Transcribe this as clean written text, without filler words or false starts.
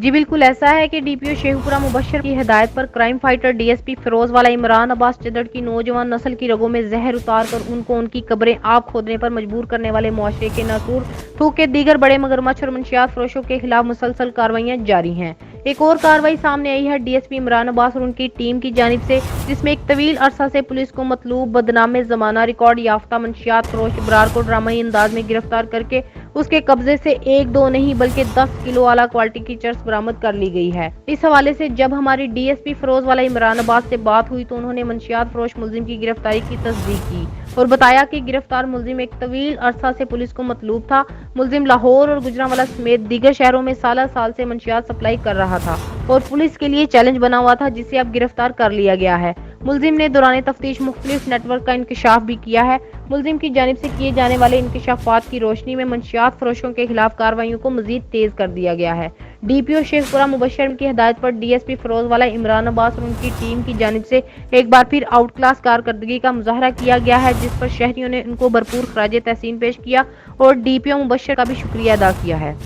جی بالکل ایسا ہے کہ ڈی پی او شیخوپورہ مبشر کی ہدایت پر crime fighter D S P Ferozewala Imran عباس چدڑ کی نوجوان نسل کی رگوں میں زہر اتار کر ان کو ان کی قبریں آپ کھودنے پر مجبور کرنے والے معاشرے کے ناسور تھوک کے دیگر بڑے مگرمچھ اور منشیات فروشوں کے خلاف مسلسل کارروائیاں جاری ہیں۔ ایک اور کارروائی سامنے آئی ہے ڈی ایس پی عمران عباس اور ان کی ٹیم کی جانب سے، جس میں ایک طویل عرصہ سے پولیس کو مطلوب بدنام زمانہ ریکارڈ یافتہ منشیات فروش ابرار کو ڈرامائی انداز میں گرفتار کر کے اس کے قبضے سے 1-2 نہیں بلکہ 10 کلو اعلیٰ کوالٹی کی چرس برآمد کر لی گئی ہے۔ اس حوالے سے جب ہماری D S P Ferozewala Imran عباس سے بات ہوئی تو انہوں نے منشیات فروش ملزم کی گرفتاری کی تصدیق کی اور بتایا کہ گرفتار ملزم ایک طویل عرصہ سے پولیس کو مطلوب تھا۔ ملزم لاہور اور گوجرانوالہ سمیت دیگر شہروں میں سالہ سال سے منشیات سپلائی کر رہا تھا اور پولیس کے لیے چیلنج بنا ہوا تھا، جسے اب گرفتار کر لیا گیا ہے۔ ملزم نے دوران تفتیش مختلف نیٹ ورک کا انکشاف بھی کیا ہے۔ ملزم کی جانب سے کیے جانے والے انکشافات کی روشنی میں منشیات فروشوں کے خلاف کارروائیوں کو مزید تیز کر دیا گیا ہے۔ ڈی پی او شیخوپورہ مبشر کی ہدایت پر D S P Ferozewala Imran عباس اور ان کی ٹیم کی جانب سے ایک بار پھر آؤٹ کلاس کارکردگی کا مظاہرہ کیا گیا ہے، جس پر شہریوں نے ان کو بھرپور خراج تحسین پیش کیا اور ڈی پی او مبشر کا بھی شکریہ ادا کیا ہے۔